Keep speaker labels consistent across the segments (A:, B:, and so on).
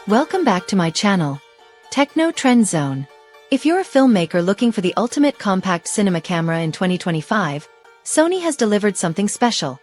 A: Welcome back to my channel, Techno Trend Zone. If you're a filmmaker looking for the ultimate compact cinema camera in 2025, Sony has delivered something special.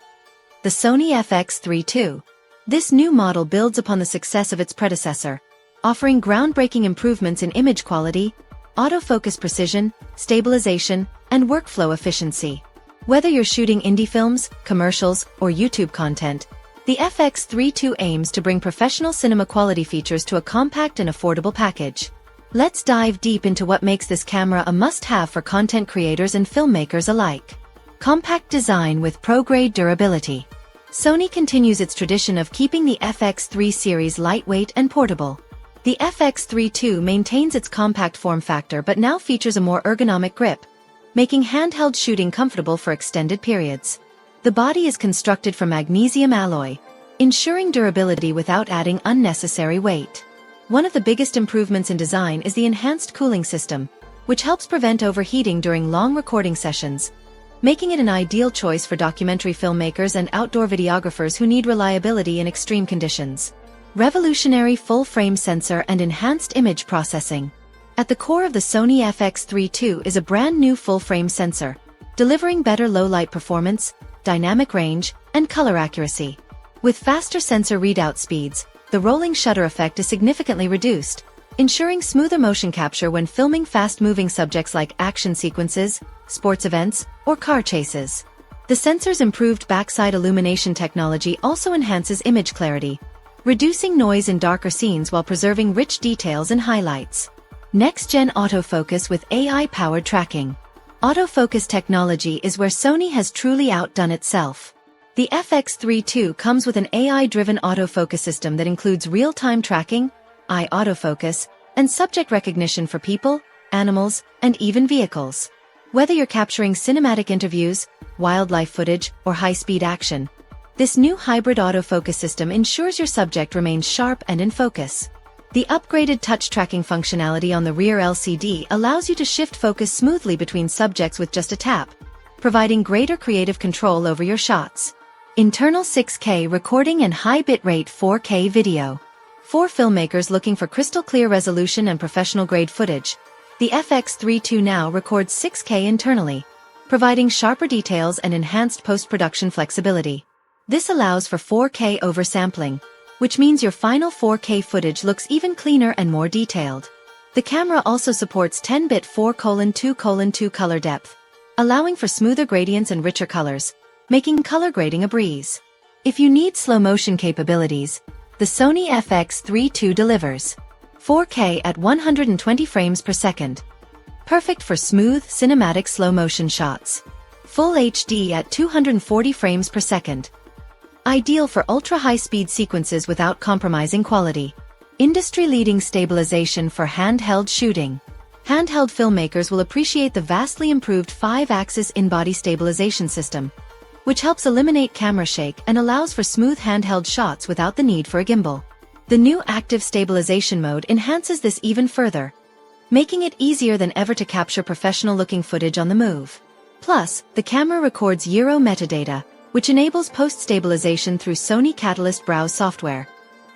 A: The Sony FX3 II. This new model builds upon the success of its predecessor, offering groundbreaking improvements in image quality, autofocus precision, stabilization, and workflow efficiency. Whether you're shooting indie films, commercials, or YouTube content, the FX3 II aims to bring professional cinema quality features to a compact and affordable package. Let's dive deep into what makes this camera a must-have for content creators and filmmakers alike. Compact design with pro-grade durability. Sony continues its tradition of keeping the FX3 series lightweight and portable. The FX3 II maintains its compact form factor but now features a more ergonomic grip, making handheld shooting comfortable for extended periods. The body is constructed from magnesium alloy, ensuring durability without adding unnecessary weight. One of the biggest improvements in design is the enhanced cooling system, which helps prevent overheating during long recording sessions, making it an ideal choice for documentary filmmakers and outdoor videographers who need reliability in extreme conditions. Revolutionary full-frame sensor and enhanced image processing. At the core of the Sony FX3 II is a brand new full-frame sensor, delivering better low-light performance, dynamic range, and color accuracy. With faster sensor readout speeds, the rolling shutter effect is significantly reduced, ensuring smoother motion capture when filming fast-moving subjects like action sequences, sports events, or car chases. The sensor's improved backside illumination technology also enhances image clarity, reducing noise in darker scenes while preserving rich details and highlights. Next-gen autofocus with AI-powered tracking. Autofocus technology is where Sony has truly outdone itself. The FX3 II comes with an AI-driven autofocus system that includes real-time tracking, eye autofocus, and subject recognition for people, animals, and even vehicles. Whether you're capturing cinematic interviews, wildlife footage, or high-speed action, this new hybrid autofocus system ensures your subject remains sharp and in focus. The upgraded touch tracking functionality on the rear LCD allows you to shift focus smoothly between subjects with just a tap, providing greater creative control over your shots. Internal 6K recording and high bitrate 4K video. For filmmakers looking for crystal clear resolution and professional-grade footage, the FX3 II now records 6K internally, providing sharper details and enhanced post-production flexibility. This allows for 4K oversampling, which means your final 4K footage looks even cleaner and more detailed. The camera also supports 10-bit 4:2:2 color depth, allowing for smoother gradients and richer colors, making color grading a breeze. If you need slow-motion capabilities, the Sony FX3 II delivers 4K at 120 frames per second. Perfect for smooth, cinematic slow-motion shots. Full HD at 240 frames per second. Ideal for ultra-high-speed sequences without compromising quality. Industry-leading stabilization for handheld shooting. Handheld filmmakers will appreciate the vastly improved 5-axis in-body stabilization system, which helps eliminate camera shake and allows for smooth handheld shots without the need for a gimbal. The new active stabilization mode enhances this even further, making it easier than ever to capture professional-looking footage on the move. Plus, the camera records Euro metadata, which enables post-stabilization through Sony Catalyst Browse software,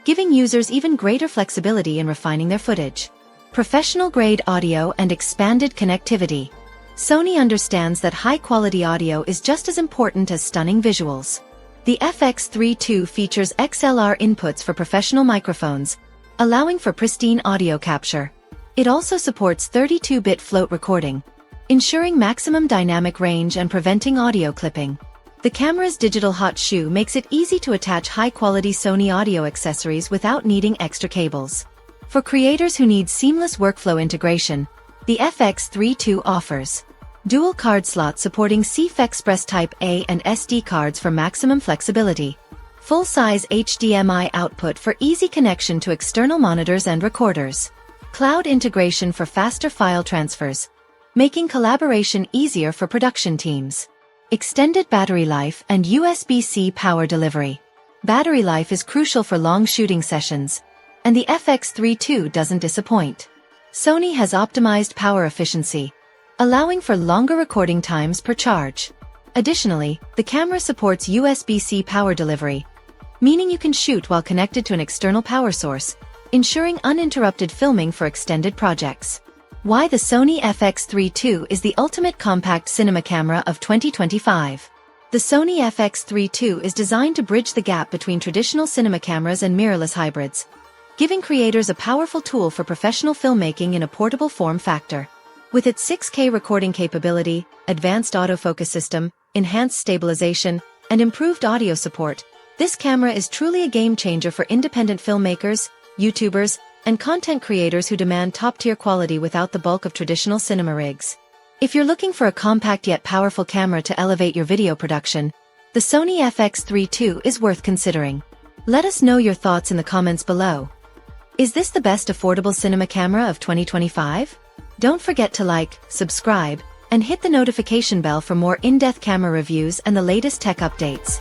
A: giving users even greater flexibility in refining their footage. Professional-grade audio and expanded connectivity. Sony understands that high-quality audio is just as important as stunning visuals. The FX3 II features XLR inputs for professional microphones, allowing for pristine audio capture. It also supports 32-bit float recording, ensuring maximum dynamic range and preventing audio clipping. The camera's digital hot shoe makes it easy to attach high-quality Sony audio accessories without needing extra cables. For creators who need seamless workflow integration, the FX3 II offers dual card slots supporting CF Express Type A and SD cards for maximum flexibility, full-size HDMI output for easy connection to external monitors and recorders, cloud integration for faster file transfers, making collaboration easier for production teams. Extended battery life and USB-C power delivery. Battery life is crucial for long shooting sessions, and the FX3 II doesn't disappoint. Sony has optimized power efficiency, allowing for longer recording times per charge. Additionally, the camera supports USB-C power delivery, meaning you can shoot while connected to an external power source, ensuring uninterrupted filming for extended projects. Why the Sony FX3 II is the ultimate compact cinema camera of 2025. The Sony FX3 II is designed to bridge the gap between traditional cinema cameras and mirrorless hybrids, giving creators a powerful tool for professional filmmaking in a portable form factor. With its 6K recording capability, advanced autofocus system, enhanced stabilization, and improved audio support, this camera is truly a game-changer for independent filmmakers, YouTubers, and content creators who demand top-tier quality without the bulk of traditional cinema rigs. If you're looking for a compact yet powerful camera to elevate your video production, the Sony FX3 II is worth considering. Let us know your thoughts in the comments below. Is this the best affordable cinema camera of 2025? Don't forget to like, subscribe, and hit the notification bell for more in-depth camera reviews and the latest tech updates.